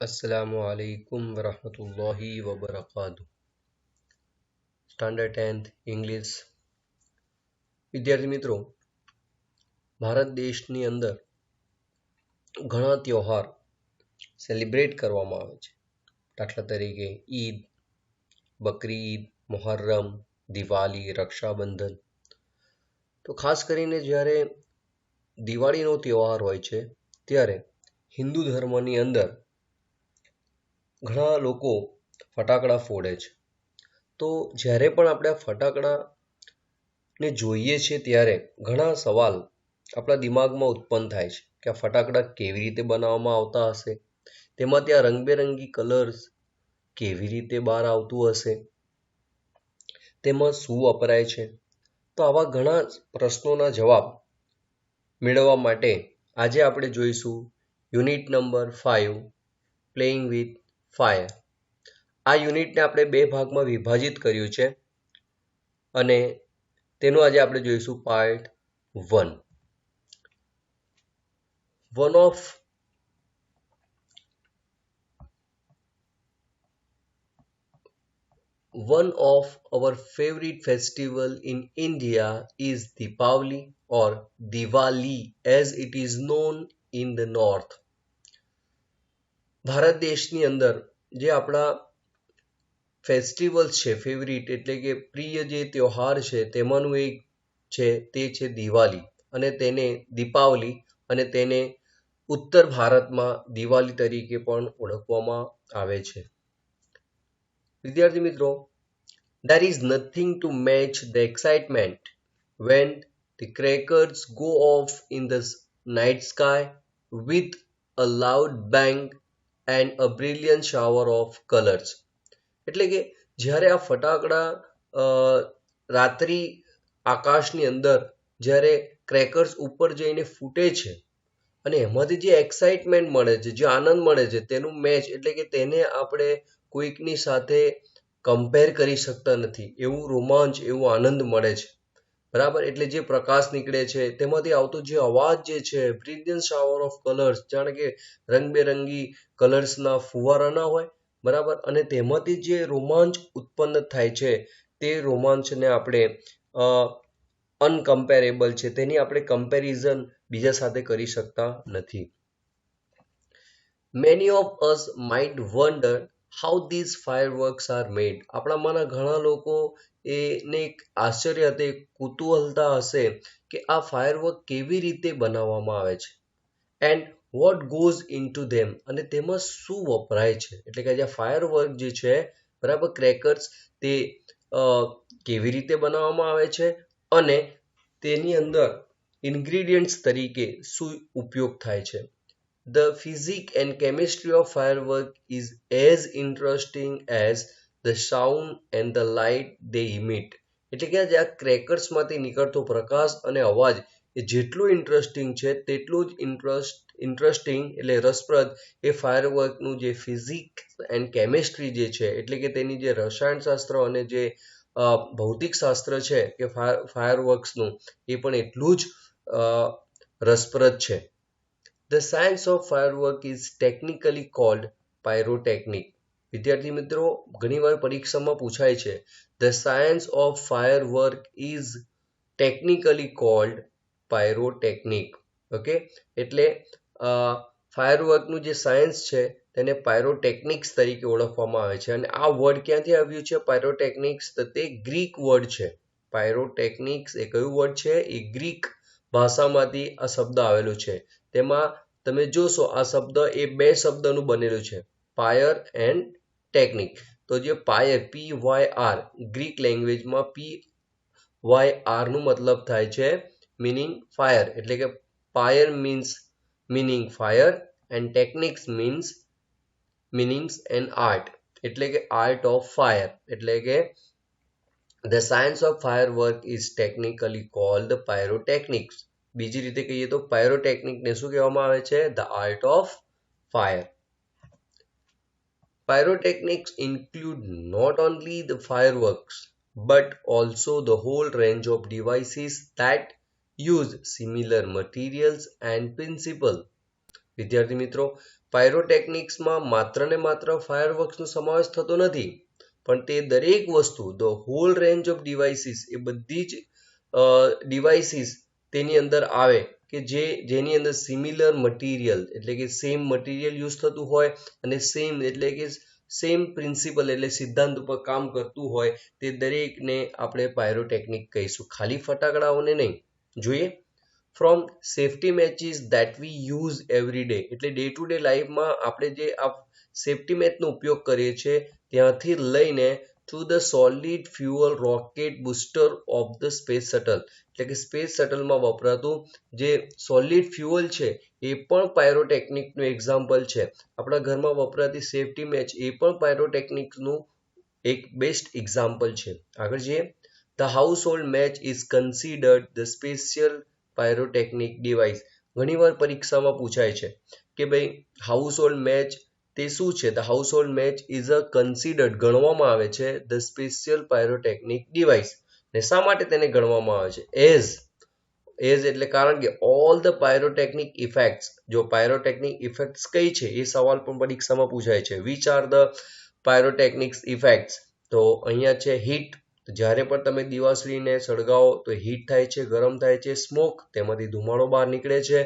अस्सलामुअलैकुम वरहमतुल्लाहि वबरकातुहू। Standard 10th English વિદ્યાર્થી મિત્રો, ભારત દેશની અંદર ઘણા તહેવાર સેલિબ્રેટ કરવામાં આવે છે. દાખલા તરીકે ઈદ, બકરી ઈદ, મુહર્રમ, દિવાળી, રક્ષાબંધન. તો ખાસ કરીને જ્યારે દિવાળીનો તહેવાર હોય છે ત્યારે હિન્દુ ધર્મની અંદર ઘણા લોકો ફટાકડા ફોડે છે. તો જ્યારે પણ આપણે આ ફટાકડાને જોઈએ છીએ ત્યારે ઘણા સવાલ આપણા દિમાગમાં ઉત્પન્ન થાય છે કે આ ફટાકડા કેવી રીતે બનાવવામાં આવતા હશે, તેમાં ત્યાં રંગબેરંગી કલર્સ કેવી રીતે બહાર આવતું હશે, તેમાં શું વપરાય છે. તો આવા ઘણા પ્રશ્નોના જવાબ મેળવવા માટે આજે આપણે જોઈશું unit number 5 playing with fire. આ યુનિટને આપણે બે ભાગમાં વિભાજિત કર્યું છે અને તેનું આજે આપણે જોઈશું part 1. One of our favorite festival in India is Deepavali or Diwali as it is known in the north. Bharat દેશની અંદર જે આપણા ફેસ્ટિવલ્સ છે ફેવરિટ એટલે કે પ્રિય જે તહેવાર છે તેમાંનું એક છે તે છે દિવાળી અને તેને દીપાવલી અને તેને ઉત્તર ભારતમાં દિવાળી તરીકે પણ ઓળખવામાં આવે છે. વિદ્યાર્થી મિત્રો, there is nothing to match the excitement when the crackers go off in the night sky with a loud bang and a brilliant shower of colors. એટલે કે જ્યારે આ ફટાકડા રાત્રિ આકાશની અંદર જ્યારે ક્રેકર્સ ઉપર જઈને ફૂટે છે અને એમાંથી જે એક્સાઇટમેન્ટ મળે છે, જે આનંદ મળે છે, તેનું મેચ એટલે કે તેને આપણે કોઈકની સાથે કમ્પેર કરી શકતા નથી. એવું રોમાંચ, એવું આનંદ મળે છે. બરાબર, એટલે જે પ્રકાશ નીકળે છે તેમાંથી આવતો જે અવાજ જે છે, બ્રિલિયન્ટ શાવર ઓફ કલર્સ, જાણે કે રંગબેરંગી કલર્સના ફુવારા ના હોય, બરાબર, અને તેમાંથી જે રોમાંચ ઉત્પન્ન થાય છે તે રોમાંચને આપણે અનકમ્પેરેબલ છે, તેની આપણે કમ્પેરિઝન બીજા સાથે કરી શકતા નથી. Many of us might wonder how these fireworks are made. આપણામાંના ઘણા લોકો એને એક આશ્ચર્ય હશે, કુતૂહલતા હશે કે આ ફાયરવર્ક કેવી રીતે બનાવવામાં આવે છે. એન્ડ વોટ ગોઝ ઇનટુ ધેમ, અને તેમાં શું વપરાય છે. એટલે કે જે ફાયરવર્ક જે છે, બરાબર, ક્રેકર્સ, તે કેવી રીતે બનાવવામાં આવે છે અને તેની અંદર ઇન્ગ્રીડિયન્ટ્સ તરીકે શું ઉપયોગ થાય છે. The physics and chemistry of firework is as interesting as the sound and the light they emit. એટલે કે આ ક્રેકર્સમાંથી નીકળતો પ્રકાશ અને અવાજ એ જેટલું ઇન્ટરેસ્ટિંગ છે તેટલું જ ઇન્ટરેસ્ટિંગ એટલે રસપ્રદ એ ફાયરવર્કનું જે ફિઝિક્સ એન્ડ કેમિસ્ટ્રી જે છે, એટલે કે તેની જે રસાયણશાસ્ત્ર અને જે ભૌતિક શાસ્ત્ર છે કે ફાયરવર્ક્સનું, એ પણ એટલું જ રસપ્રદ છે. The science of firework is technically called pyrotechnic. વિદ્યાર્થી મિત્રો, ઘણીવાર પરીક્ષામાં પૂછાય છે the science of firework is technically called pyrotechnic. Okay, એટલે ફાયરવર્કનું જે સાયન્સ છે તેને પાયરોટેકનિક્સ તરીકે ઓળખવામાં આવે છે. અને આ વર્ડ ક્યાંથી આવ્યું છે પાયરોટેકનિક્સ? તો તે ગ્રીક વર્ડ છે. પાયરોટેકનિક્સ એ કયું વર્ડ છે? એ ગ્રીક ભાષામાંથી આ શબ્દ આવેલો છે. તેમાં તમે જોશો આ શબ્દ એ બે શબ્દનું બનેલું છે, પાયર એન્ડ ટેકનિક. તો જે પાયર PYR ગ્રીક લેંગ્વેજમાં PYR નું મતલબ થાય છે મીનિંગ ફાયર, એટલે કે pyre means meaning fire and techniques means meanings and art, એટલે કે આર્ટ ઓફ ફાયર. એટલે કે the science of firework is technically called the pyrotechnics. બીજી રીતે કહીએ તો પાયરોટેકનિકને શું કહેવામાં આવે છે? The art of fire. Pyrotechnics include not only the fireworks but also the whole range of devices that use similar materials and principle. વિદ્યાર્થી મિત્રો, પાયરોટેકનિક્સમાં માત્ર ને માત્ર ફાયરવર્ક્સનો સમાવેશ થતો નથી, પણ તે દરેક વસ્તુ, the whole range of devices, એ બધી જ ડિવાઇસીસ તેની અંદર આવે કે જેની અંદર સિમિલર મટીરિયલ એટલે કે સેમ મટીરિયલ યુઝ થતું હોય અને સેમ એટલે કે સેમ પ્રિન્સિપલ એટલે સિદ્ધાંત ઉપર કામ કરતું હોય, તે દરેકને આપણે પાયરોટેકનિક કહીશું, ખાલી ફટાકડાઓને નહીં. જોઈએ, from safety matches that we use every day, એટલે ડે ટુ ડે લાઈફમાં આપણે જે આ સેફટી મેચનો ઉપયોગ કરીએ છીએ ત્યાંથી લઈને to the solid fuel rocket booster of the space shuttle, એટલે કે સ્પેસ શટલમાં વપરાતું જે સોલિડ ફ્યુઅલ છે એ પણ પાયરોટેકનિકનું એક્ઝામ્પલ છે. આપણા ઘરમાં વપરાતી સેફટી મેચ એ પણ પાયરોટેકનિકનું એક બેસ્ટ એક્ઝામ્પલ છે. આગળ જઈએ, the house hold match is considered the special pyrotechnic device. ઘણીવાર પરીક્ષામાં પૂછાય છે કે ભાઈ હાઉસ હોલ્ડ મેચ તે શું છે? The house hold match is a considered, ગણવામાં આવે છે ધ સ્પેશિયલ પાયરોટેકનિક ડિવાઇસ. ને શા માટે તેને ગણવામાં આવે છે? એઝ એટલે કારણ કે ઓલ ધ પાયરોટેકનિક ઇફેક્ટ્સ, જો પાયરોટેકનિક ઇફેક્ટ્સ કઈ છે એ સવાલ પણ પરીક્ષામાં પૂછાય છે. Which are the pyrotechnics effects? તો અહીંયા છે હીટ, જ્યારે પણ તમે દિવાસળીને સળગાવો તો હીટ થાય છે, ગરમ થાય છે. સ્મોક, તેમાંથી ધુમાડો બહાર નીકળે છે.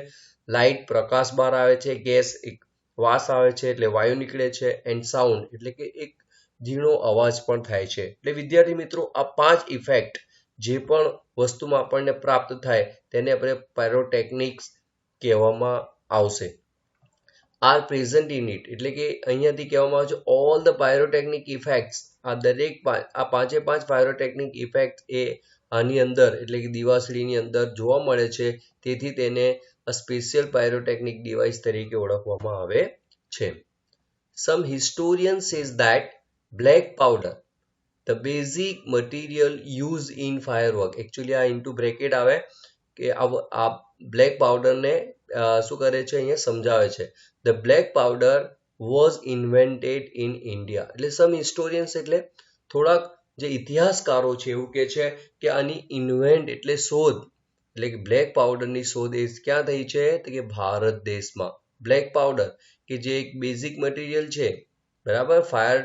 લાઇટ, પ્રકાશ બહાર આવે છે. ગેસ, એક વાસ આવે છે એટલે વાયુ નીકળે છે. એન્ડ સાઉન્ડ એટલે કે એક ઝીણો અવાજ પણ થાય છે. એટલે વિદ્યાર્થી મિત્રો, આ 5 ઇફેક્ટ જે પણ વસ્તુમાં આપણને પ્રાપ્ત થાય તેને આપણે પાયરોટેકનિક્સ કહેવામાં આવશે. આર પ્રેઝન્ટ ઇન ઇટ, એટલે કે અહીંયાથી કહેવામાં આવે છે ઓલ ધ પાયરોટેકનિક ઇફેક્ટ્સ, આ દરેક આ પાંચે પાંચ પાયરોટેકનિક ઇફેક્ટ એ આની અંદર એટલે કે દિવાસળીની અંદર જોવા મળે છે, તેથી તેને સ્પેશિયલ પાયરોટેકનિક ડિવાઇસ તરીકે ઓળખવામાં આવે છે. Some historian says that black powder the basic material use in firework, actually આ ઇન્ટુ બ્રેકેટ આવે કે આ બ્લેક પાવડરને શું કરે છે અહીંયા સમજાવે છે. The black powder was invented in India, એટલે સમ હિસ્ટોરિયન્સ એટલે થોડાક જે ઇતિહાસકારો છે એવું કે છે કે આની ઇન્વેન્ટ એટલે શોધ, એટલે કે બ્લેક પાવડરની શોધ એ ક્યાં થઈ છે? તો કે ભારત દેશમાં. બ્લેક પાવડર કે જે એક બેઝિક મટીરિયલ છે, બરાબર, ફાયર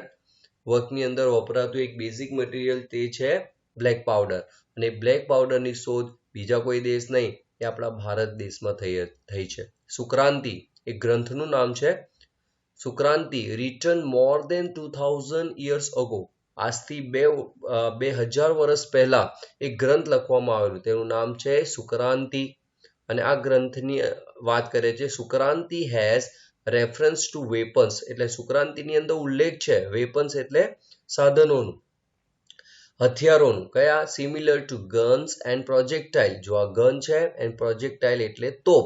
વર્કની અંદર વપરાતું એક બેઝિક મટીરિયલ તે છે બ્લેક પાવડર. અને બ્લેક પાવડરની શોધ બીજા કોઈ દેશ નહીં, એ આપણા ભારત દેશમાં થઈ છે. સુક્રાંતિ એ ગ્રંથનું નામ છે. સુક્રાંતિ રિટન મોર દેન 2000 years ago, આજથી 2000 વર્ષ પહેલા એક ગ્રંથ લખવામાં આવેલું, તેનું નામ છે સુક્રાંતિ. અને આ ગ્રંથની વાત કરે છે. Sukranti has reference to weapons, એટલે સુક્રાંતિની અંદર ઉલ્લેખ છે વેપન્સ એટલે સાધનોનું, હથિયારોનું. કયા? સિમિલર ટુ ગન્સ એન્ડ પ્રોજેક્ટાઇલ, જો આ ગન છે એન્ડ પ્રોજેક્ટાઇલ એટલે તોપ,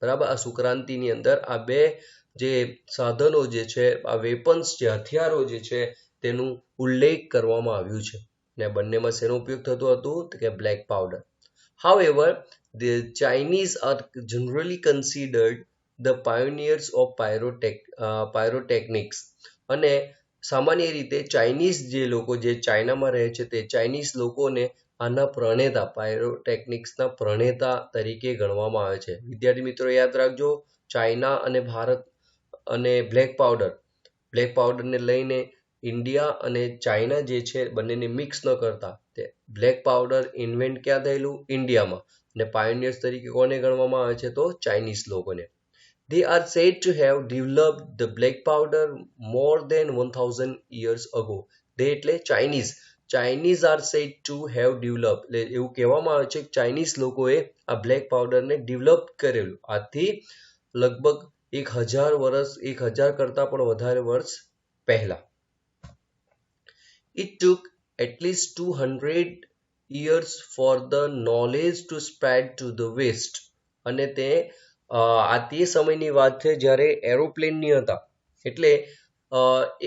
બરાબર. આ સુક્રાંતિની અંદર આ બે જે સાધનો જે છે, આ વેપન્સ જે હથિયારો જે છે તેનું ઉલ્લેખ કરવામાં આવ્યું છે. ને બંનેમાં શેનો ઉપયોગ થતો હતું? તો કે black powder. However, the Chinese are generally considered the pioneers of pyrotechnics. અને સામાન્ય રીતે ચાઇનીઝ જે લોકો જે ચાઇનામાં રહે છે તે ચાઇનીઝ લોકોને આના પ્રણેતા, પાયરોટેકનિક્સના પ્રણેતા તરીકે ગણવામાં આવે છે. વિદ્યાર્થી મિત્રો યાદ રાખજો, ચાઇના અને ભારત અને બ્લેક પાવડરને લઈને ઇન્ડિયા અને ચાઇના જે છે બંનેને મિક્સ ન કરતા. તે બ્લેક પાવડર ઇન્વેન્ટ ક્યાં થયેલું? ઇન્ડિયામાં. અને પાયોનિયર્સ તરીકે કોને ગણવામાં આવે છે? તો ચાઇનીઝ લોકોને. They are said to have developed the black powder more than 1000 years ago. They એટલે Chinese. Chinese are said to have develop, એટલે એવું કહેવામાં આવે છે કે ચાઇનીઝ લોકોએ આ બ્લેક પાવડરને ડેવલપ કરેલું આજથી લગભગ 1000 વર્ષ, 1000 કરતા પણ વધારે વર્ષ પહેલા. It took at least 200 years for the knowledge to spread to the west. અને તે આ તે સમયની વાત છે જ્યારે એરોપ્લેન ની હતા, એટલે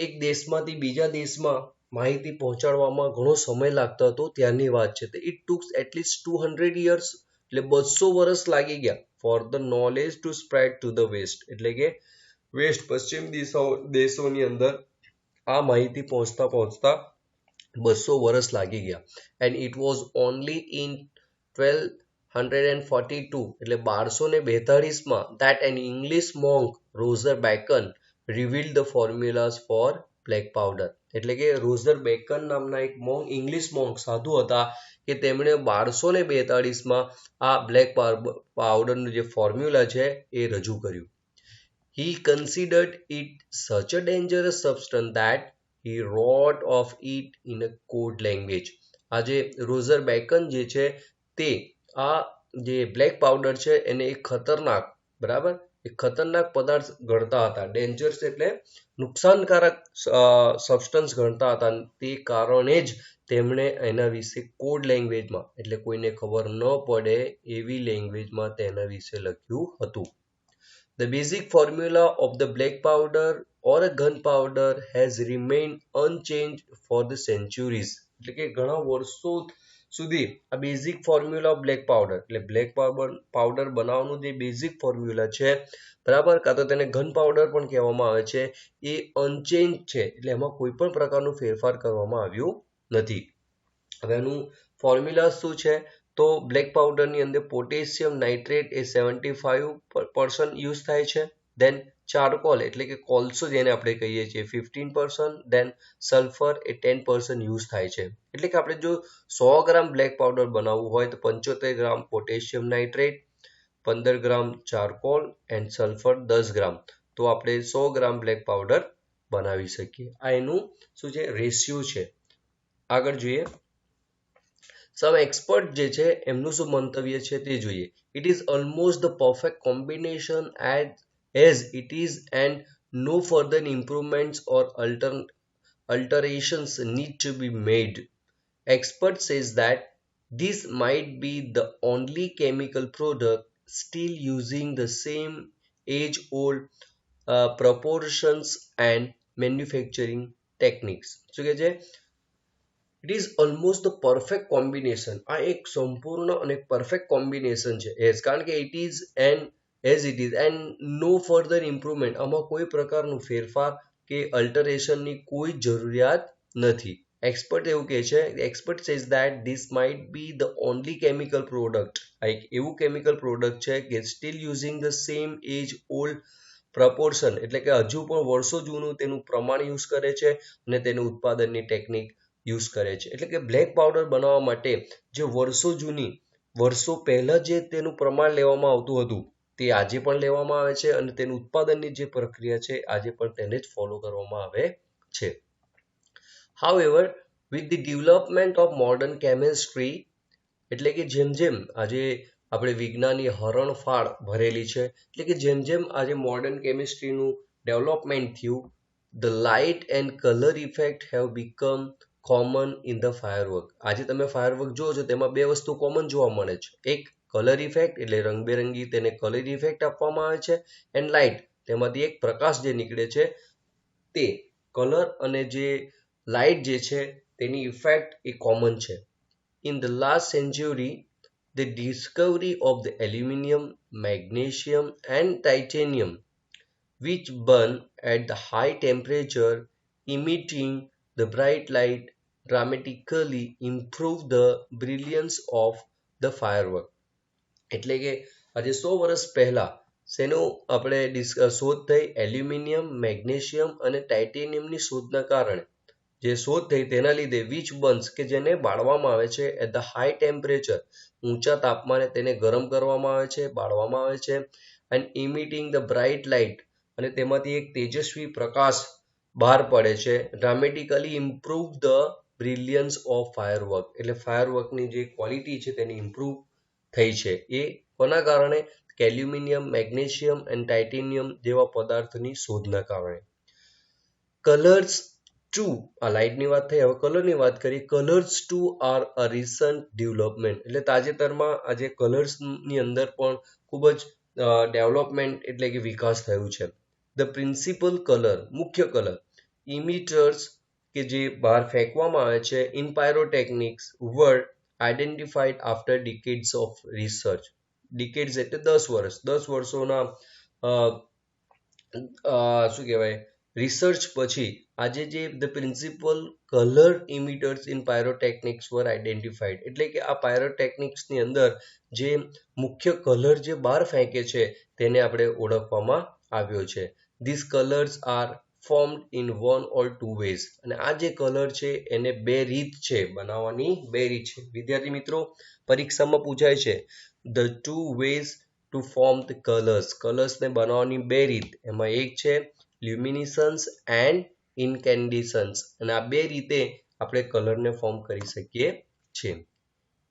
એક દેશમાંથી બીજા દેશમાં માહિતી પહોંચાડવામાં ઘણો સમય લાગતો હતો, ત્યારની વાત છે. ઇટ ટુક એટલીસ્ટ 200 years, એટલે 200 વર્ષ લાગી ગયા for the knowledge to spread to the west, એટલે કે વેસ્ટ પશ્ચિમ દેશોની અંદર આ માહિતી પહોંચતા 200 વર્ષ લાગી ગયા. And it was only in 12 1242 એટલે 1242 that an English monk Roser bacon revealed the formulas for black powder. એટલે કે રોઝર બેકન નામના એક ઇંગ્લિશ મોંક સાધુ હતા કે તેમણે 1242માં આ બ્લેક પાવડરનું જે ફોર્મ્યુલા છે એ રજૂ કર્યું. He considered it such a dangerous substance that he wrote of it in a code language. આ જે રોઝર બેકન જે છે તે આ જે બ્લેક પાવડર છે એને એક ખતરનાક, બરાબર, એક ખતરનાક પદાર્થ ગણતા હતા. ડેન્જરસ એટલે નુકસાનકારક સબસ્ટન્સ ગણતા હતા. તે કારણે જ તેમણે એના વિશે કોડ લેંગ્વેજમાં, એટલે કોઈને ખબર ન પડે એવી લેંગ્વેજમાં તેના વિશે લખ્યું હતું. The basic formula of the black powder or a gunpowder has remained unchanged for the centuries. એટલે કે ઘણા વર્ષો સુધી આ basic formula of black powder, એટલે બ્લેક પાવડર બનાવવાનું જે બેઝિક ફોર્મ્યુલા છે, બરાબર, કાં તો તેને ગન પાવડર પણ કહેવામાં આવે છે, એ અનચેન્જ છે. એટલે એમાં કોઈ પણ પ્રકારનું ફેરફાર કરવામાં આવ્યું નથી. હવે એનું ફોર્મ્યુલા શું છે? તો બ્લેક પાવડરની અંદર પોટેશિયમ નાઇટ્રેટ એ 75% યુઝ થાય છે. દેન ચારકોલ એટલે કે કોલસો જેને આપણે કહીએ છીએ 15%. દેન સલ્ફર એ 10% યુઝ થાય છે. એટલે કે આપણે જો 100 ગ્રામ બ્લેક પાવડર બનાવવું હોય તો 75 gram potassium nitrate, 15 gram charcoal and sulphur 10 gram, તો આપણે 100 ગ્રામ બ્લેક પાવડર બનાવી શકીએ. આ એનું શું છે? રેશિયો છે. આગળ જોઈએ, સમ એક્સપર્ટ જે છે એમનું શું મંતવ્ય છે તે જોઈએ. It is almost the perfect combination as it is and no further improvements or alterations need to be made. Expert says that this might be the only chemical product still using the same age-old proportions and manufacturing techniques. શું કહે છે? It is almost the perfect combination. આ એક સંપૂર્ણ અને perfect combination છે. કારણ કે it is and as it is and no further improvement, આમાં કોઈ પ્રકારનું ફેરફાર કે અલ્ટરેશનની કોઈ જરૂરિયાત નથી. એક્સપર્ટ એવું કહે છે, expert says that this might be the only chemical product, આ એક એવું કેમિકલ પ્રોડક્ટ છે કે still using the same age old proportion, એટલે કે હજુ પણ વર્ષો જૂનું તેનું પ્રમાણ યુઝ કરે છે અને તેનું ઉત્પાદનની ટેકનિક યુઝ કરે છે. એટલે કે બ્લેક પાવડર બનાવવા માટે જે વર્ષો પહેલા જે તેનું પ્રમાણ લેવામાં આવતું હતું તે આજે પણ લેવામાં આવે છે અને તેનું ઉત્પાદનની જે પ્રક્રિયા છે આજે પણ તેને જ ફોલો કરવામાં આવે છે. However, with the development of modern chemistry, એટલે કે જેમ જેમ આજે આપણે વિજ્ઞાનની હરણફાળ ભરેલી છે, એટલે કે જેમ જેમ આજે મોડર્ન કેમિસ્ટ્રીનું ડેવલપમેન્ટ થયું, the light and color effect have become common in the firework. આજે તમે ફાયરવર્ક જુઓ છો તેમાં બે વસ્તુ કોમન જોવા મળે છે. એક કલર ઇફેક્ટ, એટલે રંગબેરંગી તેને કલર ઇફેક્ટ આપવામાં આવે છે, એન્ડ લાઇટ, તેમાંથી એક પ્રકાશ જે નીકળે છે તે કલર અને જે લાઇટ જે છે તેની ઇફેક્ટ એ કોમન છે. In the last century, the discovery of the aluminium, magnesium and titanium, which burn at the high temperature, emitting the bright light, dramatically improve the brilliance of the firework. એટલે કે આજે 100 વર્ષ પહેલા શેનો આપણે શોધ થઈ? એલ્યુમિનિયમ, મેગ્નેશિયમ અને ટાઇટેનિયમની શોધના કારણે જે શોધ થઈ તેના લીધે વિચ બર્ન્સ, કે જેને બાળવામાં આવે છે એટ ધ હાઈ ટેમ્પરેચર, ઊંચા તાપમાને તેને ગરમ કરવામાં આવે છે, બાળવામાં આવે છે, and emitting the bright light, અને તેમાંથી એક તેજસ્વી પ્રકાશ બહાર પડે છે, dramatically improve the brilliance of firework, એટલે ફાયરવર્કની જે ક્વોલિટી છે તેની ઇમ્પ્રૂવ થઈ છે. એ કોના કારણે? એલ્યુમિનિયમ, મેગ્નેશિયમ એન્ડ ટાઇટેનિયમ જેવા પદાર્થની શોધના કારણે. કલર્સ ટુ, આ લાઇટની વાત થઈ, હવે કલરની વાત કરીએ. Colours too are a recent development, એટલે તાજેતરમાં આજે કલર્સની અંદર પણ ખૂબ જ ડેવલપમેન્ટ એટલે કે વિકાસ થયું છે. ધ પ્રિન્સિપલ કલર, મુખ્ય કલર, ઇમિટર્સ કે જે બહાર ફેંકવામાં આવે છે, in pyrotechnics were identified after decades of research. Decades એટલે 10 વર્ષ, 10 વર્ષોના શું કહેવાય રિસર્ચ પછી આજે જે the principal colour emitters in pyrotechnics were identified, એટલે કે આ પાયરોટેકનિક્સની અંદર જે મુખ્ય કલર જે બહાર ફેંકે છે તેને આપણે ઓળખવામાં આવ્યો છે. This colours are formed in one or two ways, અને આ જે કલર છે એને બે રીત છે બનાવવાની, બે રીત છે. વિદ્યાર્થી મિત્રો, પરીક્ષામાં પૂછાય છે the two ways to form the colours, કલર્સને બનાવવાની બે રીત, એમાં એક છે લ્યુમિનિસન્સ એન્ડ ઇનકેન્ડિસન્સ, અને આ બે રીતે આપણે કલરને ફોર્મ કરી શકીએ છીએ.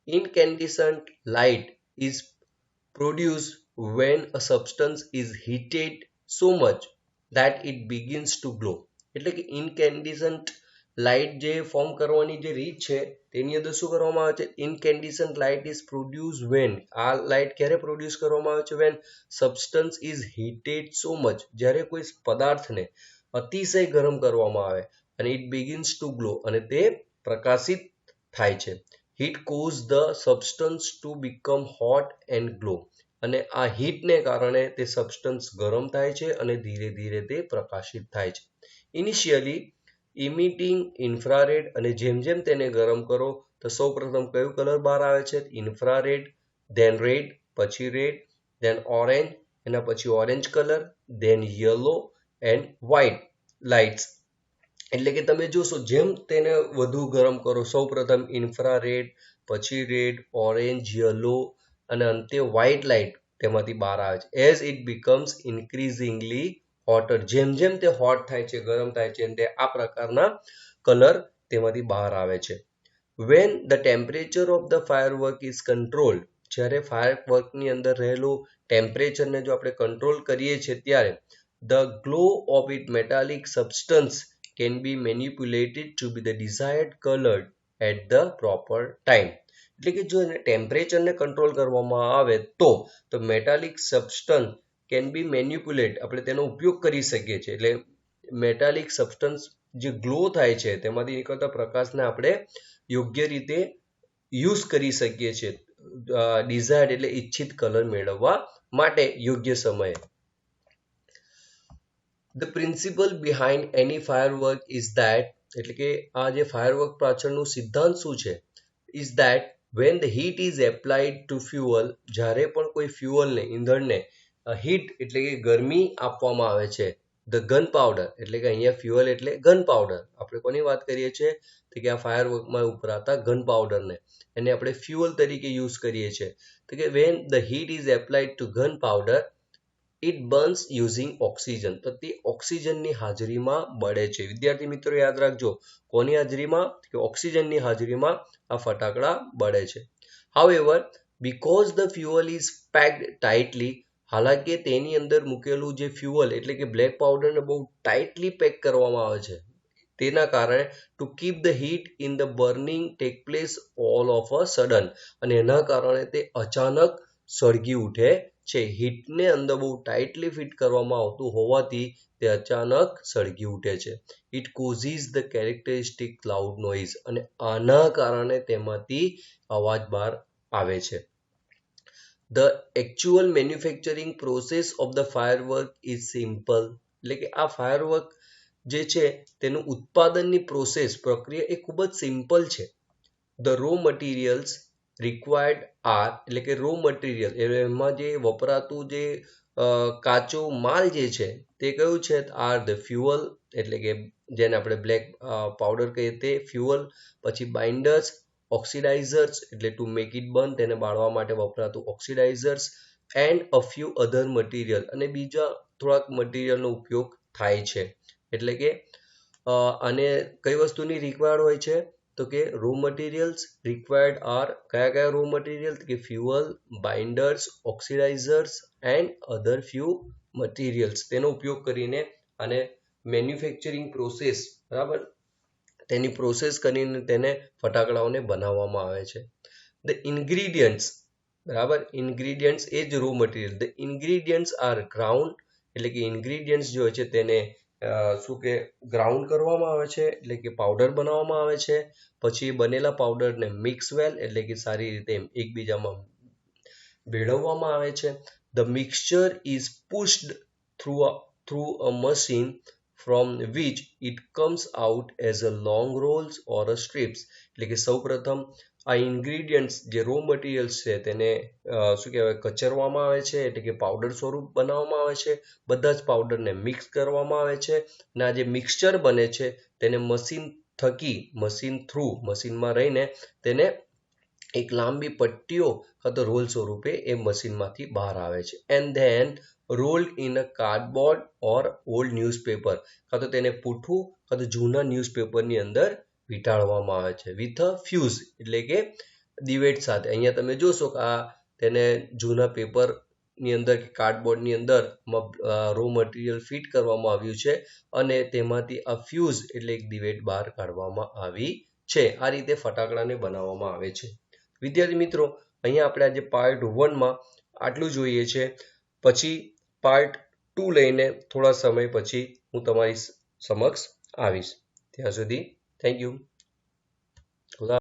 Incandescent light is produced when a substance is heated so much that it begins to glow. એટલે કે ઇનકેન્ડિસન્ટ લાઇટ જે ફોર્મ કરવાની જે રીત છે તેની અંદર શું કરવામાં આવે છે, incandescent light is produce when, આ લાઇટ ક્યારે પ્રોડ્યુસ કરવામાં આવે છે, when substance is heated so much, જ્યારે કોઈ પદાર્થને અતિશય ગરમ કરવામાં આવે અને ઇટ બિગિન્સ ટુ ગ્લો, અને તે પ્રકાશિત થાય છે. Heat cause the substance to become hot and glow, અને આ હીટને કારણે તે સબસ્ટન્સ ગરમ થાય છે અને ધીરે ધીરે તે પ્રકાશિત થાય છે. ઇનિશિયલી ઇમિટિંગ ઇન્ફ્રારેડ, અને જેમ જેમ તેને ગરમ કરો તો સૌ પ્રથમ કયું કલર બહાર આવે છે, ઇન્ફ્રારેડ, ધેન રેડ, પછી રેડ, ધેન ઓરેન્જ, એના પછી orange colour, then yellow and white lights. એટલે કે તમે જોશો જેમ તેને વધુ ગરમ કરો, સૌ પ્રથમ ઇન્ફ્રારેડ, પછી રેડ, ઓરેન્જ, યલો અને અંતે વ્હાઇટ લાઇટ તેમાંથી બહાર આવે છે. એઝ ઇટ બીકમ્સ ઇન્ક્રીઝિંગલી હોટર, જેમ જેમ તે હોટ થાય છે, ગરમ થાય છે, તે આ પ્રકારના કલર તેમાંથી બહાર આવે છે. When the temperature of the firework is controlled, જ્યારે ફાયરવર્કની અંદર રહેલું ટેમ્પરેચરને જો આપણે કંટ્રોલ કરીએ છીએ ત્યારે the glow of it metallic substance can be manipulated to be the desired color at the proper time. એટલે કે જો ટેમ્પરેચરને કંટ્રોલ કરવામાં આવે તો metallic substance can be manipulate, આપણે તેનો ઉપયોગ કરી શકીએ છીએ. એટલે મેટાલિક સબસ્ટન્સ જે ગ્લો થાય છે તેમાંથી નીકળતા પ્રકાશને આપણે યોગ્ય રીતે યુઝ કરી શકીએ છીએ ડિઝાયર્ડ એટલે ઈચ્છિત કલર મેળવવા માટે યોગ્ય સમયે. The principle behind any firework is that, એટલે કે આ જે ફાયરવર્ક પાછળનું સિદ્ધાંત શું છે, is that when the heat is applied to fuel, જ્યારે પણ કોઈ ફ્યુઅલને, ઈંધણને હીટ એટલે કે ગરમી આપવામાં આવે છે, ધ ગન પાવડર, એટલે કે અહીંયા ફ્યુઅલ એટલે ગન પાવડર, આપણે કોની વાત કરીએ છીએ તો કે આ ફાયરવર્કમાં ઉપરાતા ગન પાવડરને, એને આપણે ફ્યુઅલ તરીકે યુઝ કરીએ છીએ. તો કે when the heat is applied to gun powder, it burns using oxygen, તો તે ઓક્સિજનની હાજરીમાં બળે છે. વિદ્યાર્થી મિત્રો યાદ રાખજો, કોની હાજરીમાં, કે ઓક્સિજનની હાજરીમાં આ ફટાકડા બળે છે. However, because the fuel is packed tightly, હાલાકે તેની અંદર મૂકેલું જે ફ્યુઅલ એટલે કે બ્લેક પાવડરને બહુ ટાઇટલી પેક કરવામાં આવે છે, તેના કારણે to keep the heat in the burning take place all of a sudden, અને એના કારણે તે અચાનક સળગી ઉઠે છે. હીટને અંદર બહુ ટાઇટલી ફિટ કરવામાં આવતું હોવાથી તે અચાનક સળગી ઉઠે છે. It causes the characteristic cloud noise, અને આના કારણે તેમાંથી અવાજ બહાર આવે છે. The actual manufacturing process of the firework is simple, એટલે કે આ ફાયરવર્ક જે છે તેનું ઉત્પાદનની પ્રોસેસ, પ્રક્રિયા એ ખૂબ જ સિમ્પલ છે. The raw materials required are, એટલે કે રો મટીરિયલ એમાં જે વપરાતું જે કાચો માલ જે છે તે કયું છે, આર ધ ફ્યુઅલ, એટલે કે જેને આપણે બ્લેક પાવડર કહીએ તે ફ્યુઅલ, પછી બાઇન્ડર્સ, ઓક્સિડાઇઝર્સ એટલે ટુ મેક ઇટ બર્ન, તેને બાળવા માટે વપરાતું oxidizers, and a few other material, અને બીજા થોડાક મટીરિયલનો ઉપયોગ થાય છે. એટલે કે અને કઈ વસ્તુની રિક્વાયર્ડ હોય છે તો કે રો મટીરિયલ્સ રિક્વાયર્ડ આર, કયા કયા રો મટીરિયલ, કે fuel, binders, oxidizers and other few materials, તેનો ઉપયોગ કરીને અને મેન્યુફેક્ચરિંગ પ્રોસેસ, બરાબર, તેની પ્રોસેસ કરીને તેને ફટાકડાઓને બનાવવામાં આવે છે. ધ ઇન્ગ્રીડિયન્ટ્સ, બરાબર, ઇન્ગ્રીડિયન્ટ્સ એ જ raw material. The ingredients are ground, એટલે કે ઇન્ગ્રીડિયન્ટ્સ જે હોય છે તેને શું કે ગ્રાઉન્ડ કરવામાં આવે છે, એટલે કે પાવડર બનાવવામાં આવે છે. પછી બનેલા પાવડરને મિક્સ વેલ, એટલે કે સારી રીતે એકબીજામાં ભેળવવામાં આવે છે. The mixture is pushed through a machine from which it comes out as a long rolls or a strips. એટલે કે સૌપ્રથમ આ ઇન્ગ્રીડિયન્ટ્સ જે રો મટીરિયલ્સ છે તેને શું કહેવાય કચરવામાં આવે છે, એટલે કે પાવડર સ્વરૂપ બનાવવામાં આવે છે. બધા જ પાવડરને મિક્સ કરવામાં આવે છે અને આ જે મિક્સચર બને છે તેને મશીન થકી, મશીન થ્રુ, મશીનમાં રહીને તેને એક લાંબી પટ્ટીઓ કાં તો રોલ સ્વરૂપે એ મશીનમાંથી બહાર આવે છે. And then rolled in a cardboard or old newspaper, કાં તો તેને પૂઠું કાં તો જૂના ન્યૂઝપેપરની અંદર વીંટાળવામાં આવે છે વિથ અ ફ્યુઝ, એટલે કે દિવેટ સાથે. અહીંયા તમે જોશો કે આ તેને જૂના પેપરની અંદર કે કાર્ડબોર્ડની અંદર રો મટીરિયલ ફિટ કરવામાં આવ્યું છે અને તેમાંથી આ ફ્યુઝ એટલે એક દિવેટ બહાર કાઢવામાં આવી છે. આ રીતે ફટાકડાને બનાવવામાં આવે છે. વિદ્યાર્થી મિત્રો, અહીંયા આપણે આજે પાર્ટ 1માં આટલું જોઈએ છે. પછી પાર્ટ 2 લઈને થોડા સમય પછી હું તમારી સમક્ષ આવીશ. ત્યાં સુધી થેન્ક યુ.